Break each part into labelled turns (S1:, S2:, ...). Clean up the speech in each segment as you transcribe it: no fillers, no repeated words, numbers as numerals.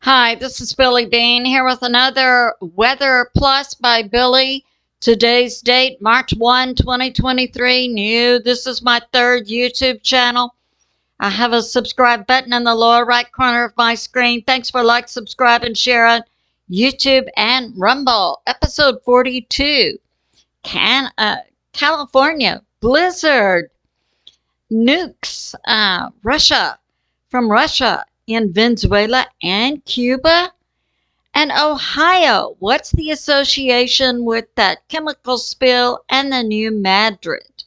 S1: Hi, this is Billie Beene here with another Weather Plus by Billie. Today's date, March 1, 2023. New. This is my third YouTube channel. I have a subscribe button in the lower right corner of my screen. Thanks for like, subscribe, and share on YouTube and Rumble. Episode 42. California blizzard. Nukes. Russia in Venezuela and Cuba. And Ohio, what's the association with that chemical spill and the new Madrid?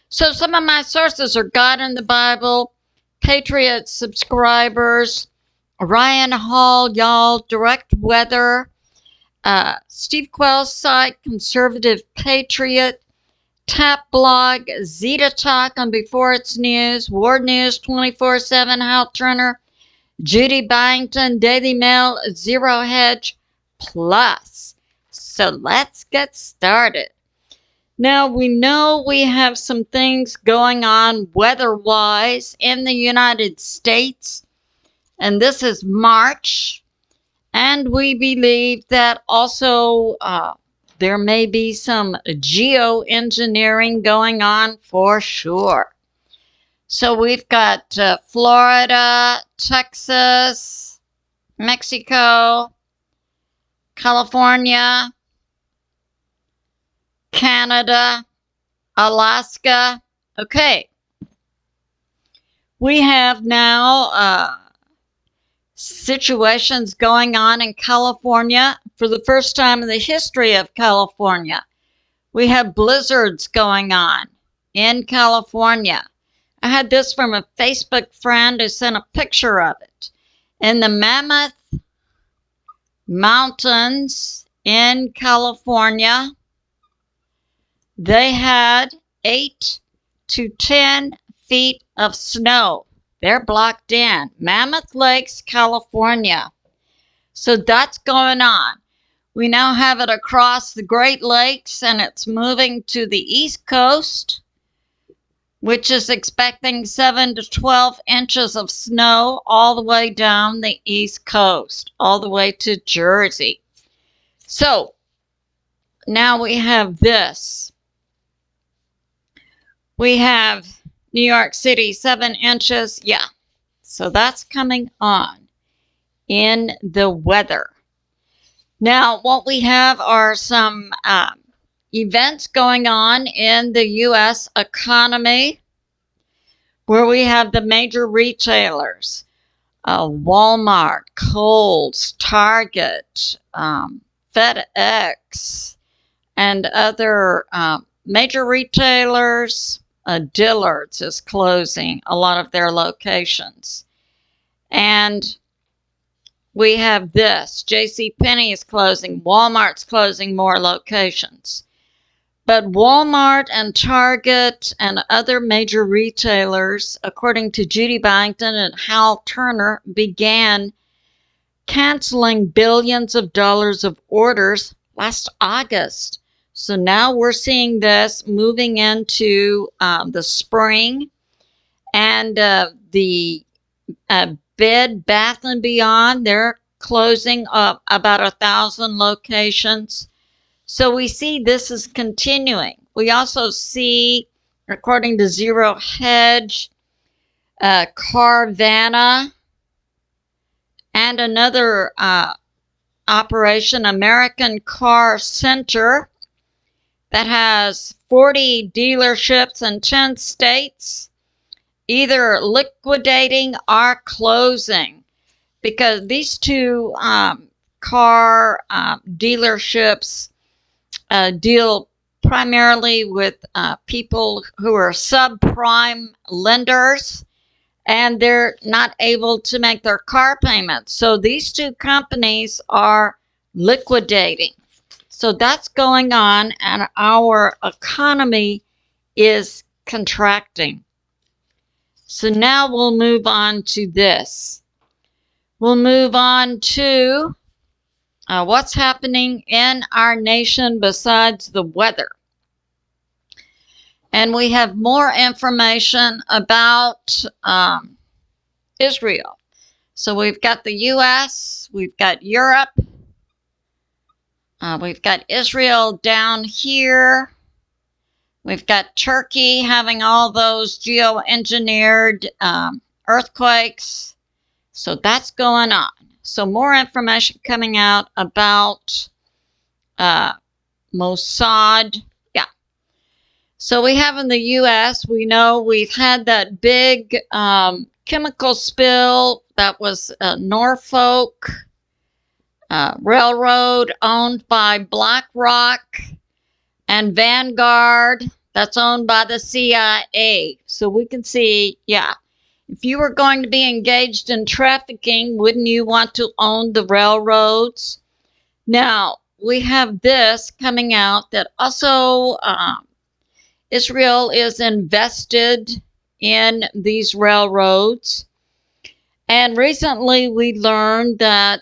S1: So some of my sources are God in the Bible, Patriot subscribers, Ryan Hall, y'all, Direct Weather, Steve Quell's site, Conservative Patriot, Tap Blog, Zeta Talk on Beforeitsnews, War News 24/7, Hal Turner, Judy Byington, Daily Mail, Zero Hedge, Plus. So let's get started. Now, we know we have some things going on weather-wise in the United States, and this is March, and we believe that also there may be some geoengineering going on for sure. So we've got Florida, Texas, Mexico, California, Canada, Alaska. Okay. We have now situations going on in California for the first time in the history of California. We have blizzards going on in California. I had this from a Facebook friend who sent a picture of it. In the Mammoth Mountains in California, they had 8 to 10 feet of snow. They're blocked in. Mammoth Lakes, California. So that's going on. We now have it across the Great Lakes, and it's moving to the East Coast, which is expecting 7 to 12 inches of snow all the way down the East Coast, all the way to Jersey. So now we have this. We have New York City, 7 inches. Yeah, so that's coming on in the weather. Now, what we have are some events going on in the U.S. economy, where we have the major retailers, Walmart, Kohl's, Target, FedEx, and other major retailers. Dillard's is closing a lot of their locations. And we have this. JCPenney is closing. Walmart's closing more locations. But Walmart and Target and other major retailers, according to Judy Byington and Hal Turner, began canceling billions of dollars of orders last August. So now we're seeing this moving into the spring, and the Bed Bath & Beyond, they're closing up about 1,000 locations. So we see this is continuing. We also see, according to Zero Hedge, Carvana, and another operation, American Car Center, that has 40 dealerships in 10 states, either liquidating or closing, because these two car dealerships deal primarily with people who are subprime lenders, and they're not able to make their car payments. So these two companies are liquidating. So that's going on, and our economy is contracting. So now we'll move on to this. We'll move on to what's happening in our nation besides the weather. And we have more information about Israel. So we've got the U.S., we've got Europe, we've got Israel down here. We've got Turkey having all those geoengineered earthquakes. So that's going on. So more information coming out about Mossad. Yeah. So we have in the U.S., we know we've had that big chemical spill that was Norfolk Railroad owned by BlackRock and Vanguard. That's owned by the CIA. So we can see, yeah, if you were going to be engaged in trafficking, wouldn't you want to own the railroads? Now, we have this coming out that also Israel is invested in these railroads. And recently we learned that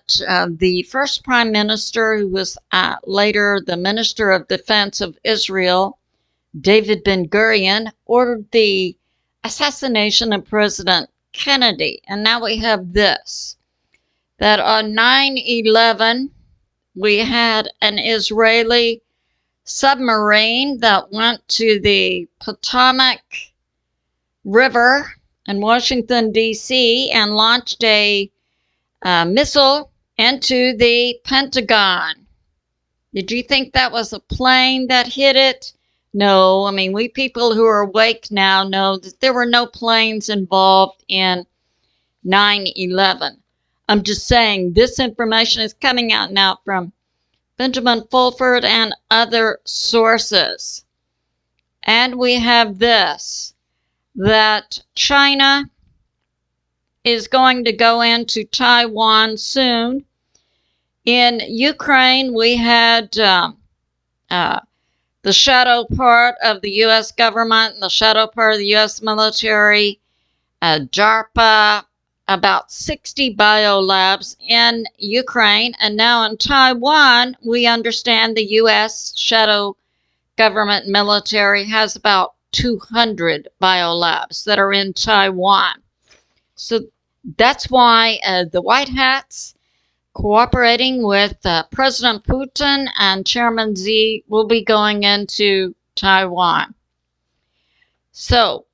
S1: the first prime minister, who was later the Minister of Defense of Israel, David Ben-Gurion, ordered the assassination of President Kennedy. And now we have this, that on 9/11, we had an Israeli submarine that went to the Potomac River in Washington, D.C., and launched a missile into the Pentagon. Did you think that was a plane that hit it? No, I mean, we people who are awake now know that there were no planes involved in 9/11. I'm just saying this information is coming out now from Benjamin Fulford and other sources. And we have this, that China is going to go into Taiwan soon. In Ukraine, we had the shadow part of the U.S. government, the shadow part of the U.S. military, DARPA, about 60 biolabs in Ukraine. And now in Taiwan, we understand the U.S. shadow government military has about 200 biolabs that are in Taiwan. So that's why the White Hats, cooperating with President Putin and Chairman Xi, will be going into Taiwan. So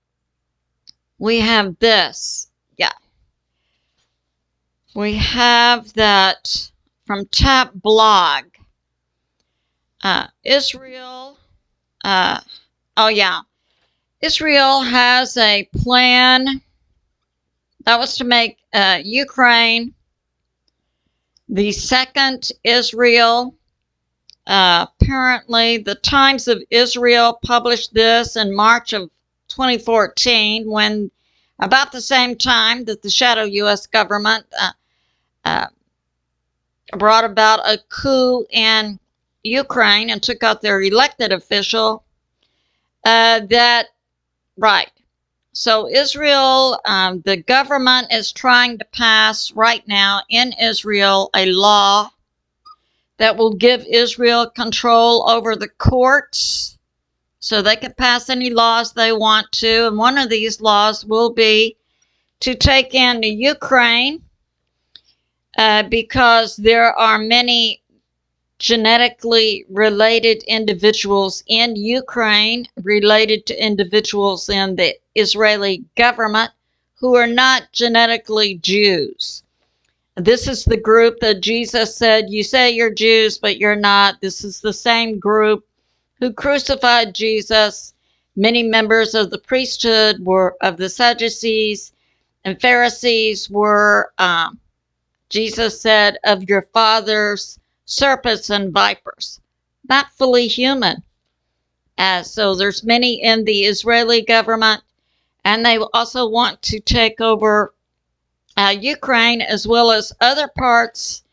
S1: we have this. Yeah. We have that from Tap Blog. Israel. Oh, yeah. Israel has a plan that was to make Ukraine the second Israel. Apparently, the Times of Israel published this in March of 2014, when about the same time that the shadow U.S. government brought about a coup in Ukraine and took out their elected official. Right. So Israel, the government is trying to pass right now in Israel a law that will give Israel control over the courts, so they can pass any laws they want to. And one of these laws will be to take into Ukraine, because there are many genetically related individuals in Ukraine related to individuals in the Israeli government who are not genetically Jews. This is the group that Jesus said, you say you're Jews, but you're not. This is the same group who crucified Jesus. Many members of the priesthood were of the Sadducees, and Pharisees were, Jesus said, of your fathers, serpents and vipers, not fully human. So there's many in the Israeli government, and they also want to take over Ukraine as well as other parts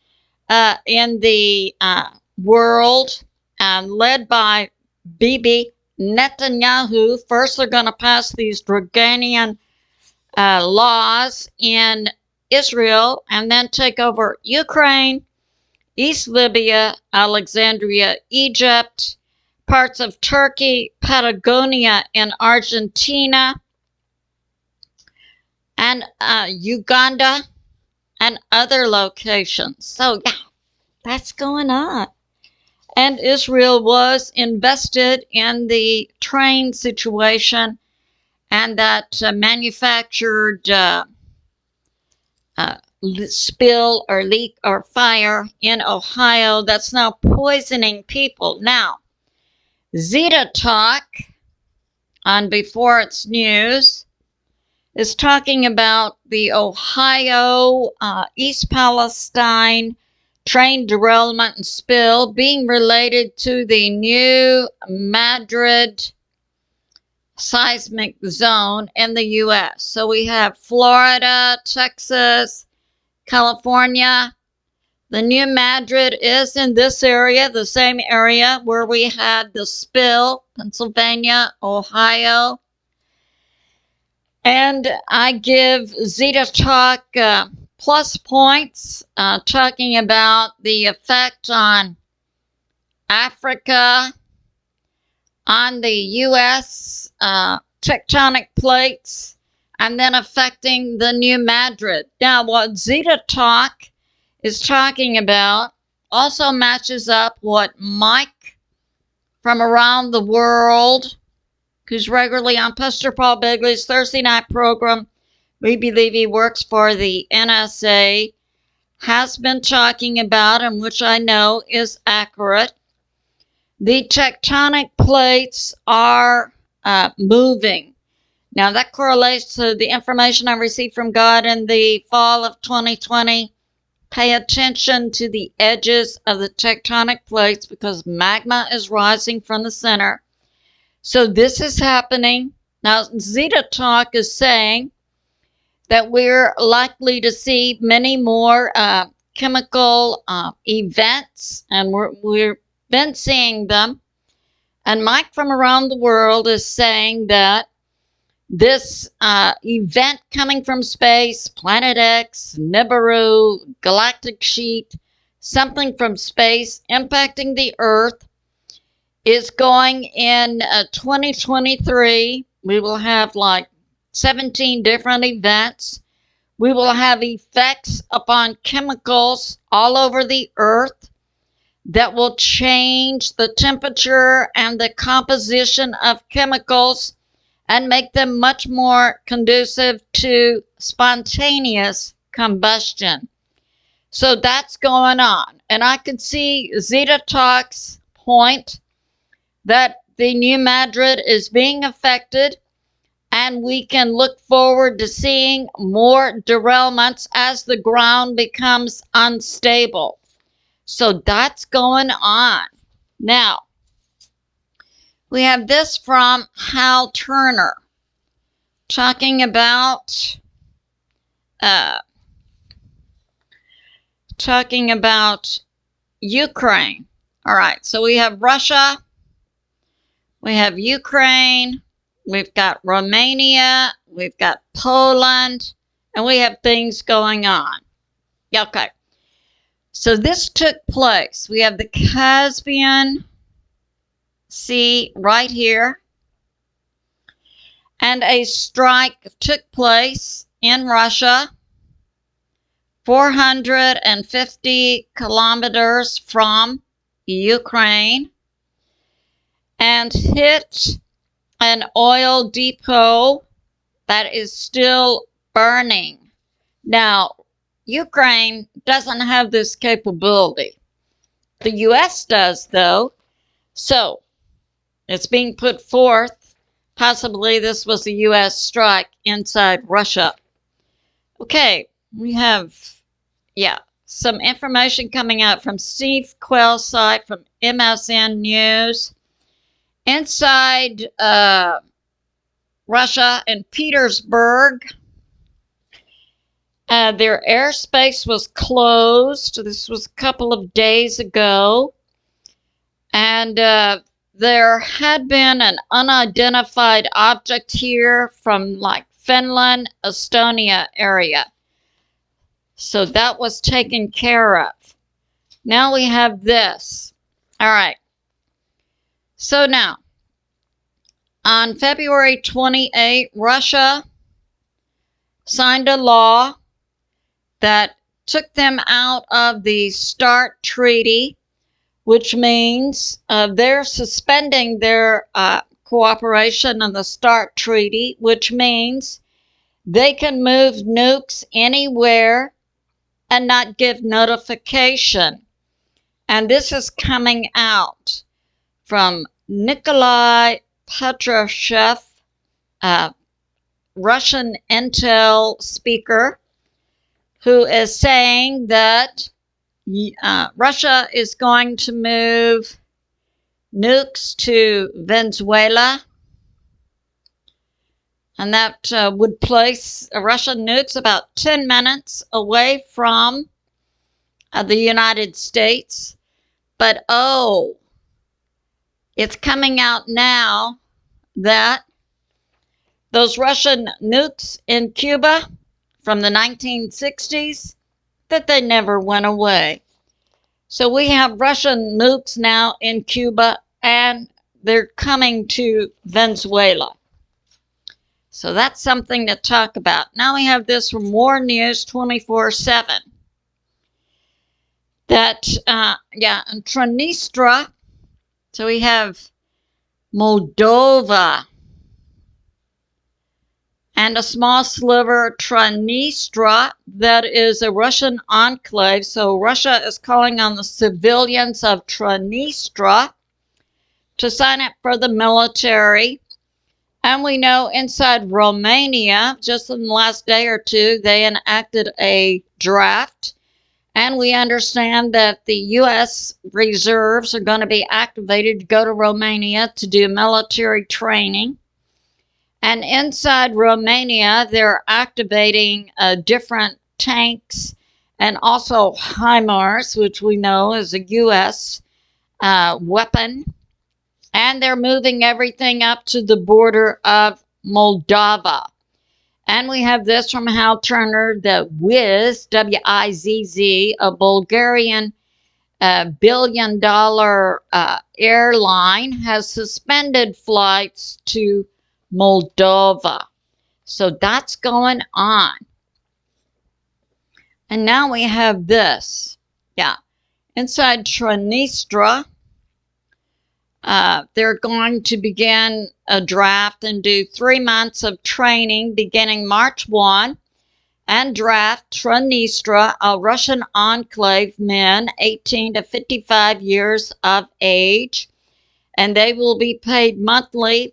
S1: in the world, led by Bibi Netanyahu. First, they're going to pass these draconian laws in Israel, and then take over Ukraine, East Libya, Alexandria, Egypt, parts of Turkey, Patagonia, and Argentina, and Uganda, and other locations. So, yeah, that's going on. And Israel was invested in the train situation and that manufactured spill or leak or fire in Ohio that's now poisoning people. Now, Zeta Talk on Beforeitsnews News is talking about the Ohio East Palestine train derailment and spill being related to the new Madrid seismic zone in the U.S. So we have Florida, Texas, California. The new Madrid is in this area, the same area where we had the spill, Pennsylvania, Ohio. And I give Zeta Talk plus points, talking about the effect on Africa, on the U.S. Tectonic plates, and then affecting the new Madrid. Now, what Zeta Talk is talking about also matches up what Mike from around the world, who's regularly on Pastor Paul Begley's Thursday night program, we believe he works for the NSA, has been talking about, and which I know is accurate. The tectonic plates are moving. Now, that correlates to the information I received from God in the fall of 2020. Pay attention to the edges of the tectonic plates because magma is rising from the center. So this is happening. Now, Zeta Talk is saying that we're likely to see many more chemical events, and we've been seeing them. And Mike from around the world is saying that this event coming from space, Planet X, Nibiru, galactic sheet, something from space impacting the Earth, is going in 2023. We will have like 17 different events. We will have effects upon chemicals all over the Earth that will change the temperature and the composition of chemicals and make them much more conducive to spontaneous combustion. So that's going on. And I could see Zeta Talk's point that the new Madrid is being affected, and we can look forward to seeing more derailments as the ground becomes unstable. So that's going on. Now, we have this from Hal Turner talking about Ukraine. All right, so we have Russia, we have Ukraine, we've got Romania, we've got Poland, and we have things going on. Okay, so this took place. We have the Caspian Sea right here, and a strike took place in Russia, 450 kilometers from Ukraine, and hit an oil depot that is still burning. Now, Ukraine doesn't have this capability. The U.S. does, though. So, it's being put forth, possibly this was a U.S. strike inside Russia. Okay, we have, some information coming out from Steve Quell's site from MSN News. Inside Russia and Petersburg, their airspace was closed. This was a couple of days ago. And there had been an unidentified object here from like Finland, Estonia area. So that was taken care of. Now we have this. All right. So now, on February 28, Russia signed a law that took them out of the START treaty, which means they're suspending their cooperation on the START treaty, which means they can move nukes anywhere and not give notification. And this is coming out from Nikolai Patriot, Russian intel speaker, who is saying that Russia is going to move nukes to Venezuela, and that would place Russian nukes about 10 minutes away from the United States. But oh, it's coming out now that those Russian nukes in Cuba from the 1960s, that they never went away. So we have Russian nukes now in Cuba, and they're coming to Venezuela. So that's something to talk about. Now we have this from War News 24/7. That, in Transnistria, so we have Moldova and a small sliver Transnistria that is a Russian enclave. So Russia is calling on the civilians of Transnistria to sign up for the military. And we know inside Romania, just in the last day or two, they enacted a draft. And we understand that the U.S. reserves are going to be activated to go to Romania to do military training. And inside Romania, they're activating different tanks and also HIMARS, which we know is a U.S. Weapon. And they're moving everything up to the border of Moldova. And we have this from Hal Turner, the Wizz, W-I-Z-Z, a Bulgarian billion-dollar airline, has suspended flights to Moldova. So that's going on. And now we have this. Inside Transnistria, they're going to begin a draft and do 3 months of training beginning March 1 and draft Transnistria, a Russian enclave, men 18 to 55 years of age, and they will be paid monthly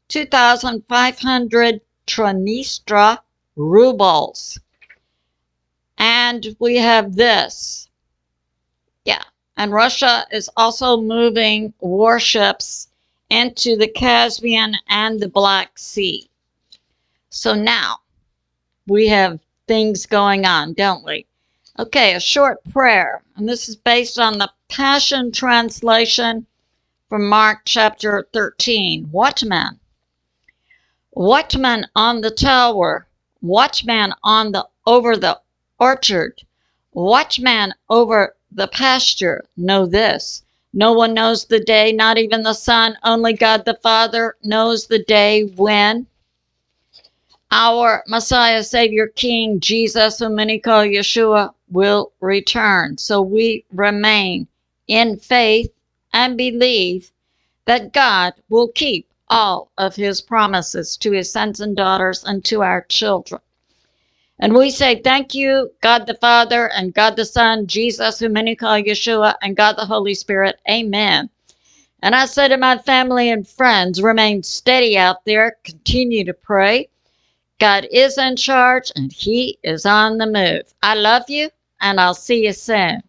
S1: 2,500 Transnistria rubles. And we have this. And Russia is also moving warships into the Caspian and the Black Sea. So now we have things going on, don't we? Okay, a short prayer. And this is based on the Passion Translation from Mark chapter 13. Watchman. Watchman on the tower. Watchman over the orchard. Watchman over the pasture. Know this. No one knows the day, not even the Son. Only God the Father knows the day when our Messiah, Savior, King, Jesus, whom many call Yeshua, will return. So we remain in faith and believe that God will keep all of his promises to his sons and daughters and to our children. And we say thank you, God the Father and God the Son, Jesus, whom many call Yeshua, and God the Holy Spirit. Amen. And I say to my family and friends, remain steady out there. Continue to pray. God is in charge and he is on the move. I love you, and I'll see you soon.